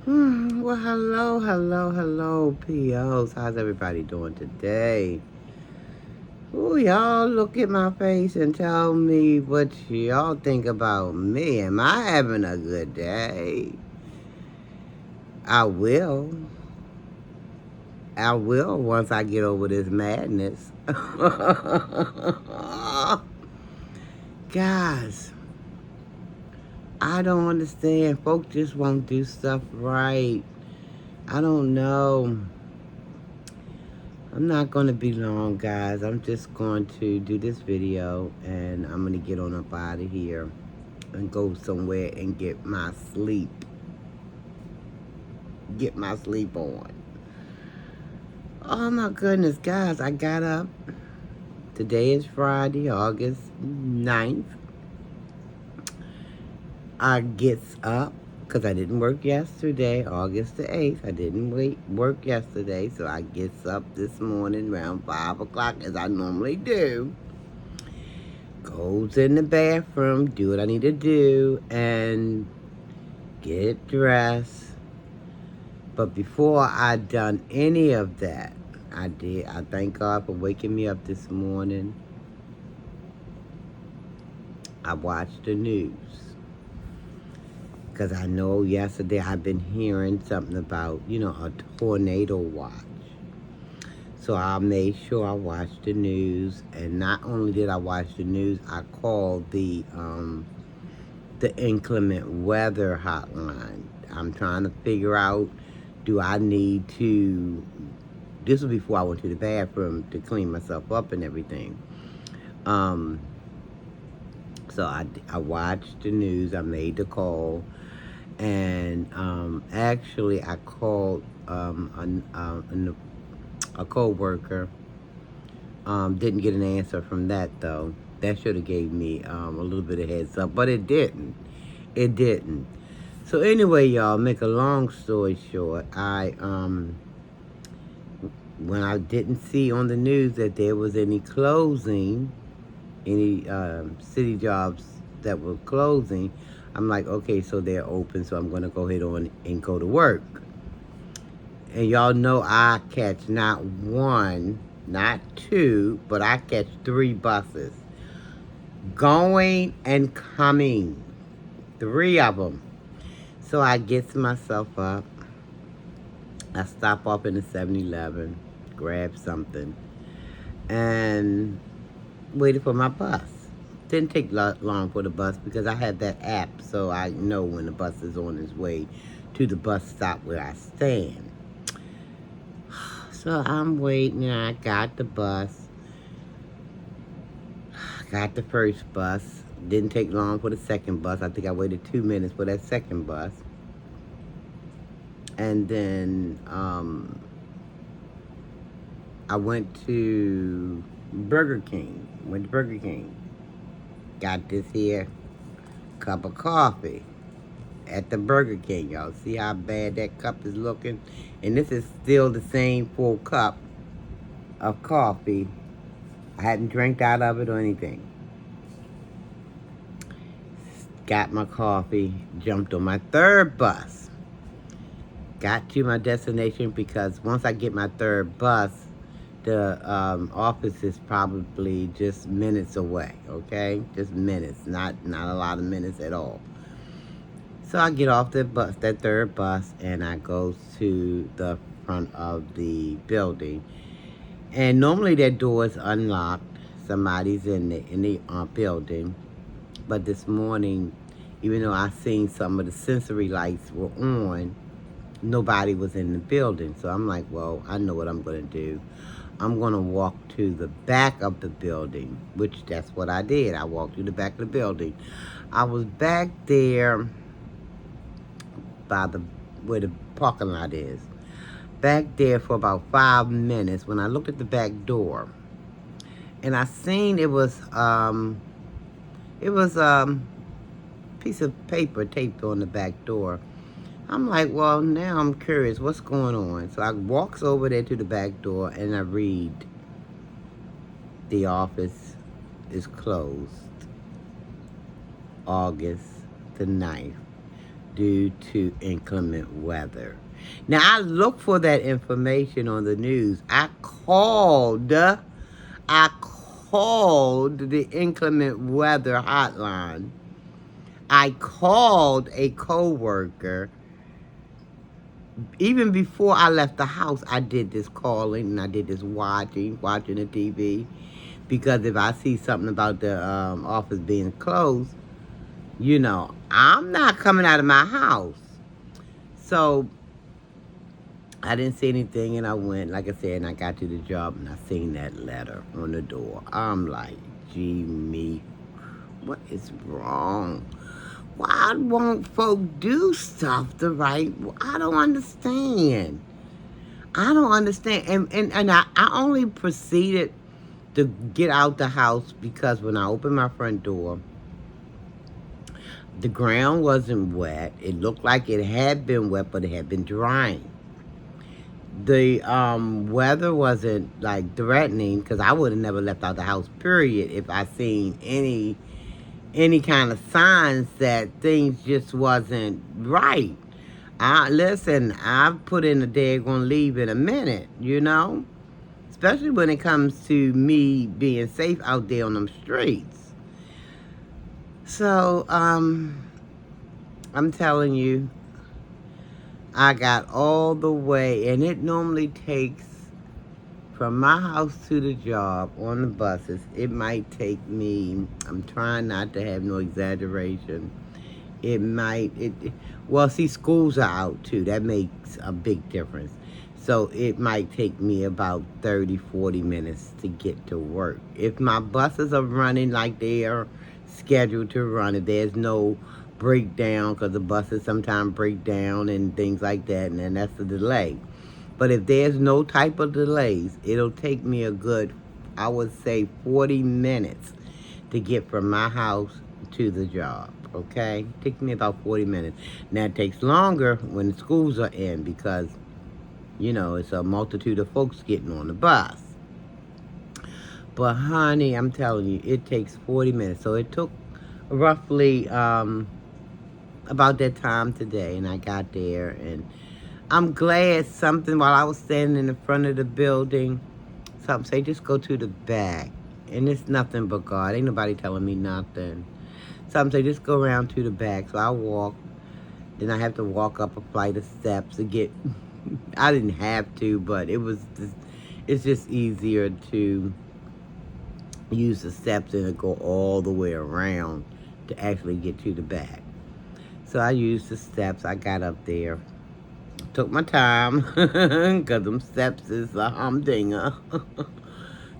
Well, hello, POs. How's everybody doing today? Ooh, y'all look at my face and tell me what y'all think about me. Am I having a good day? I will. I will once I get over this madness. Guys, I don't understand. Folk just won't do stuff right. I don't know. I'm not going to be long, guys. I'm just going to do this video and I'm going to get on up out of here and go somewhere and get my sleep. Get my sleep on. Oh my goodness, guys. I got up. Today is Friday, August 9th. I gets up because I didn't work yesterday, August the 8th. I didn't work yesterday, so I gets up this morning around 5 o'clock as I normally do. Goes in the bathroom, do what I need to do, and get dressed. But before I done any of that, I thank God for waking me up this morning. I watched the news. Because I know yesterday I've been hearing something about, a tornado watch. So I made sure I watched the news. And not only did I watch the news, I called the inclement weather hotline. I'm trying to figure out, do I need to, this was before I went to the bathroom to clean myself up and everything. So I watched the news, I made the call, and actually I called a co-worker. Didn't get an answer from that though. That should have gave me a little bit of heads up, but it didn't. It didn't. So anyway, y'all, make a long story short, when I didn't see on the news that there was any closing, any city jobs that were closing, I'm like, okay, so they're open, so I'm going to go ahead on and go to work. And y'all know I catch not one, not two, but I catch 3 buses. Going and coming. 3 of them. So I gets myself up. I stop off in the 7-Eleven, grab something, and waited for my bus. Didn't take long for the bus because I had that app, so I know when the bus is on its way to the bus stop where I stand. So I'm waiting, and I got the bus. Got the first bus. Didn't take long for the second bus. I think I waited 2 minutes for that second bus. And then I went to Burger King. Got this here cup of coffee at the Burger King, y'all. See how bad that cup is looking? And this is still the same full cup of coffee. I hadn't drank out of it or anything. Got my coffee, jumped on my 3rd bus. Got to my destination because once I get my 3rd bus, the office is probably just minutes away, okay? Just minutes, not a lot of minutes at all. So I get off the bus, that 3rd bus, and I go to the front of the building. And normally that door is unlocked. Somebody's in the building. But this morning, even though I seen some of the sensory lights were on, nobody was in the building. So I'm like, well, I know what I'm going to do. I'm going to walk to the back of the building, which that's what I did. I walked to the back of the building. I was back there by where the parking lot is. Back there for about 5 minutes when I looked at the back door. And I seen it was piece of paper taped on the back door. I'm like, well, now I'm curious, what's going on? So I walks over there to the back door and I read, the office is closed August the 9th. due to inclement weather. Now, I looked for that information on the news. I called the inclement weather hotline. I called a coworker. Even before I left the house, I did this calling and I did this watching the TV. Because if I see something about the office being closed, I'm not coming out of my house. So I didn't see anything, and I went, like I said, and I got to the job, and I seen that letter on the door. I'm like, gee, me, what is wrong? Why won't folk do stuff the right way? I don't understand. And I only proceeded to get out the house because when I opened my front door, the ground wasn't wet. It looked like it had been wet, but it had been drying. The weather wasn't like threatening because I would have never left out the house, period, if I seen any kind of signs that things just wasn't right. Listen, I've put in a day gonna leave in a minute, especially when it comes to me being safe out there on them streets. So I'm telling you, I got all the way, and it normally takes from my house to the job on the buses. It might take me, I'm trying not to have no exaggeration. Well, see, schools are out too. That makes a big difference. So it might take me about 30, 40 minutes to get to work. If my buses are running like they are scheduled to run, if there's no breakdown, because the buses sometimes break down and things like that, and then that's a delay. But if there's no type of delays, it'll take me a good, I would say, 40 minutes to get from my house to the job, okay? Takes me about 40 minutes. Now, it takes longer when the schools are in because, it's a multitude of folks getting on the bus. But, honey, I'm telling you, it takes 40 minutes. So it took roughly about that time today, and I got there, and I'm glad something, while I was standing in the front of the building, something say, just go to the back. And it's nothing but God. Ain't nobody telling me nothing. Something say, just go around to the back. So I walk. Then I have to walk up a flight of steps to get, I didn't have to, but it's just easier to use the steps and to go all the way around to actually get to the back. So I used the steps. I got up there. Took my time, because them steps is a humdinger.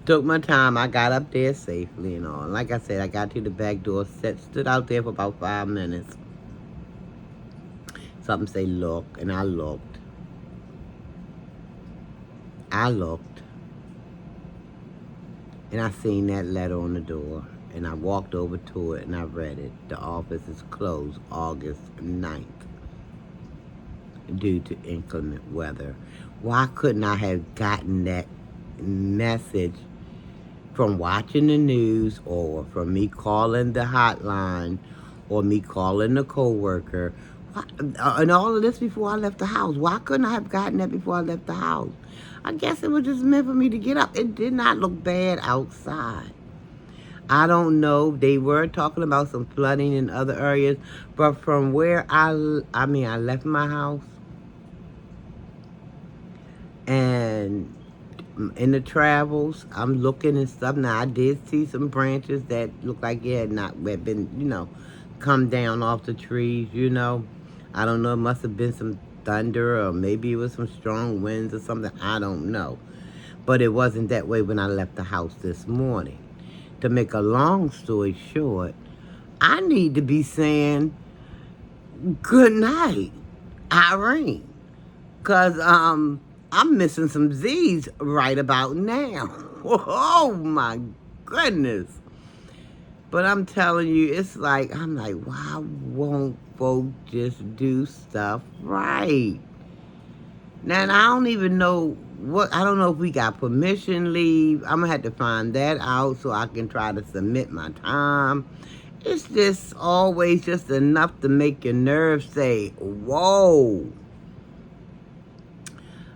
Took my time. I got up there safely and all. Like I said, I got to the back door, stood out there for about 5 minutes. Something say, look, and I looked. And I seen that letter on the door. And I walked over to it and I read it. The office is closed August 9th. Due to inclement weather. Why couldn't I have gotten that message from watching the news, or from me calling the hotline, or me calling the coworker? And all of this before I left the house. Why couldn't I have gotten that before I left the house? I guess it was just meant for me to get up. It did not look bad outside. I don't know. They were talking about some flooding in other areas, but from where I left my house, and in the travels, I'm looking and stuff. Now, I did see some branches that looked like it had been, come down off the trees, I don't know. It must have been some thunder, or maybe it was some strong winds or something. I don't know. But it wasn't that way when I left the house this morning. To make a long story short, I need to be saying good night, Irene. Because I'm missing some Z's right about now. Oh, my goodness. But I'm telling you, I'm like, why won't folks just do stuff right? Now, and I don't even know I don't know if we got permission leave. I'm going to have to find that out so I can try to submit my time It's just always just enough to make your nerves say, whoa.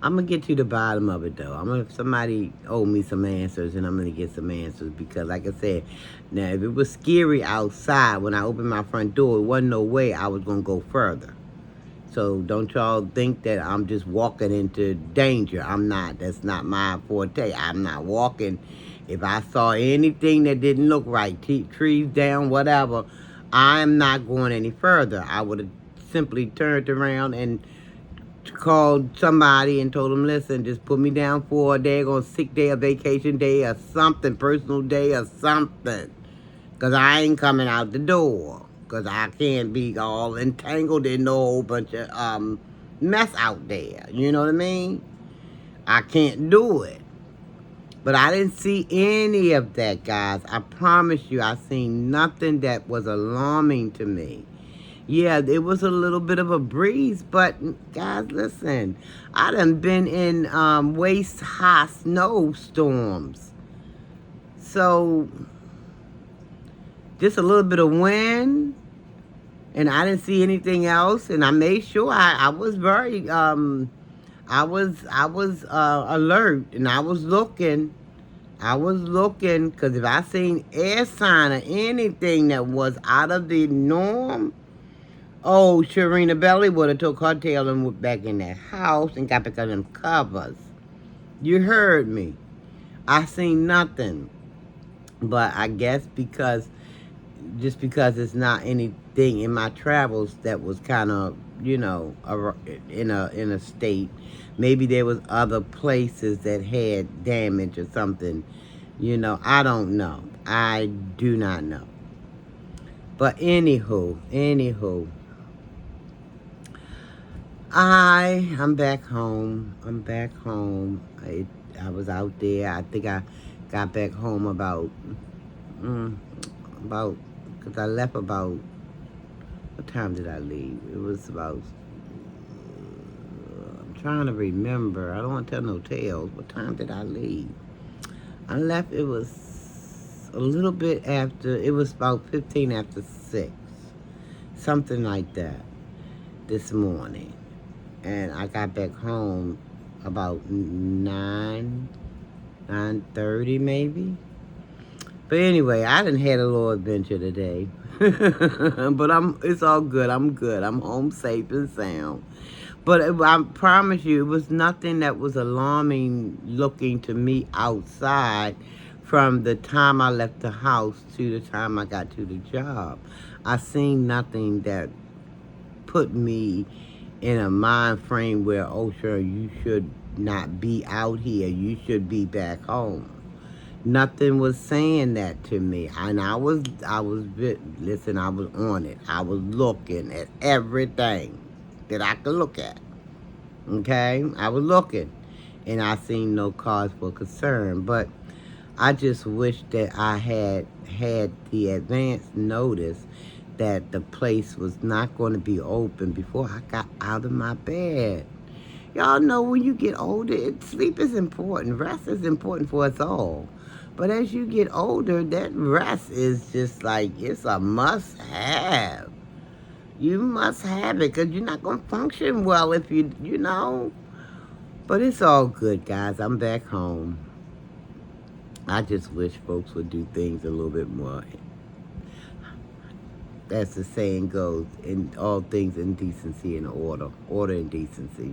I'm going to get to the bottom of it, though. If somebody owe me some answers, and I'm going to get some answers. Because, like I said, now, if it was scary outside when I opened my front door, it wasn't no way I was going to go further. So don't y'all think that I'm just walking into danger. I'm not. That's not my forte. I'm not walking. If I saw anything that didn't look right, trees down, whatever, I'm not going any further. I would have simply turned around and called somebody and told them, listen, just put me down for a day, on sick day, a vacation day, or something, personal day, or something. Because I ain't coming out the door. Because I can't be all entangled in no whole bunch of mess out there. You know what I mean? I can't do it. But I didn't see any of that, guys. I promise you, I seen nothing that was alarming to me. Yeah, it was a little bit of a breeze, but guys, listen, I done been in waist-high snowstorms. So, just a little bit of wind, and I didn't see anything else, and I made sure I was very, I was alert, and I was looking, because if I seen air sign or anything that was out of the norm, oh, Sharina Belly would have took her tail and went back in that house and got back on them covers. You heard me. I seen nothing. But I guess just because it's not anything in my travels that was kind of, in a state. Maybe there was other places that had damage or something. I don't know. I do not know. But anywho. I'm back home. I was out there. I think I got back home about, because I left about, what time did I leave? It was about, I'm trying to remember. I don't want to tell no tales. What time did I leave? I left, it was a little bit after, it was about 15 after 6. Something like that this morning. And I got back home about 9:30 maybe. But anyway, I done had a little adventure today. But it's all good. I'm good. I'm home safe and sound. But I promise you, it was nothing that was alarming looking to me outside from the time I left the house to the time I got to the job. I seen nothing that put me in a mind frame where, oh, sure, you should not be out here. You should be back home. Nothing was saying that to me. And I was on it. I was looking at everything that I could look at. Okay? I was looking. And I seen no cause for concern. But I just wish that I had the advance notice that the place was not going to be open before I got out of my bed. Y'all know when you get older, sleep is important. Rest is important for us all. But as you get older, that rest is just like, it's a must-have. You must have it because you're not going to function well if you know. But it's all good, guys. I'm back home. I just wish folks would do things a little bit more. As the saying goes, in all things in decency and order and decency,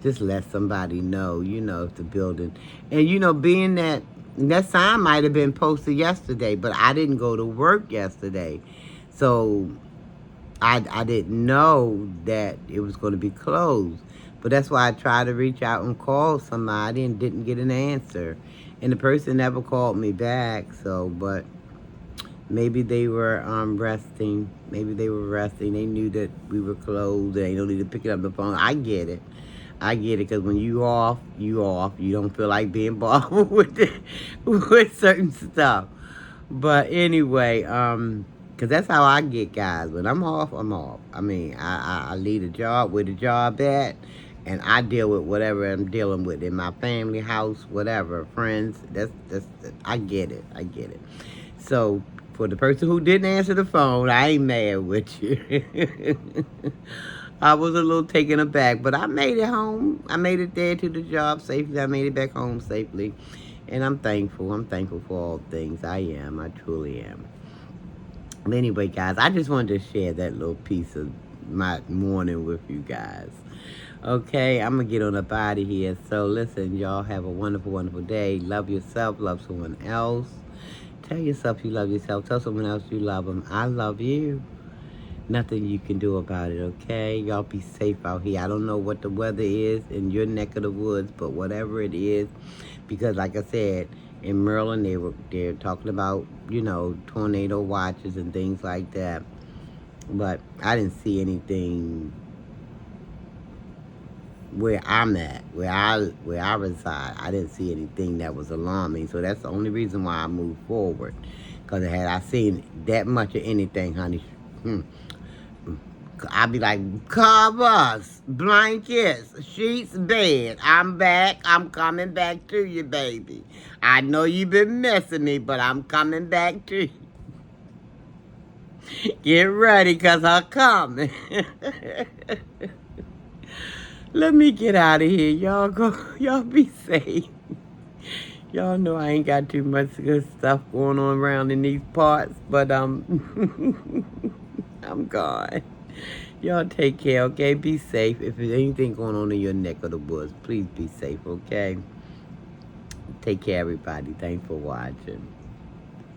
just let somebody know, if the building, and being that sign might have been posted yesterday, but I didn't go to work yesterday, so I didn't know that it was going to be closed. But that's why I tried to reach out and call somebody and didn't get an answer, and the person never called me back. So, but maybe they were resting. Maybe they were resting. They knew that we were closed. They don't need to pick up the phone. I get it, because when you off. You don't feel like being bothered with certain stuff. But anyway, because that's how I get, guys. When I'm off, I'm off. I mean, I leave a job where the job at, and I deal with whatever I'm dealing with in my family, house, whatever, friends. I get it. So, For the person who didn't answer the phone, I ain't mad with you. I was a little taken aback, but I made it home. I made it there to the job safely. I made it back home safely. And I'm thankful. I'm thankful for all things. I am. I truly am. But anyway, guys, I just wanted to share that little piece of my morning with you guys. Okay, I'm going to get on up out of here. So listen, y'all have a wonderful, wonderful day. Love yourself. Love someone else. Tell yourself you love yourself. Tell someone else you love them. I love you. Nothing you can do about it, okay? Y'all be safe out here. I don't know what the weather is in your neck of the woods, but whatever it is, because like I said, in Maryland, they're talking about, tornado watches and things like that. But I didn't see anything where I'm at, where I reside. I didn't see anything that was alarming. So that's the only reason why I moved forward. Because had I seen that much of anything, honey, I'd be like, covers, blankets, sheets, bed. I'm back. I'm coming back to you, baby. I know you've been missing me, but I'm coming back to you. Get ready, because I'm coming. Let me get out of here. Y'all go. Y'all be safe. Y'all know I ain't got too much good stuff going on around in these parts, but I'm gone. Y'all take care, okay? Be safe. If there's anything going on in your neck of the woods, please be safe, okay? Take care, everybody. Thanks for watching.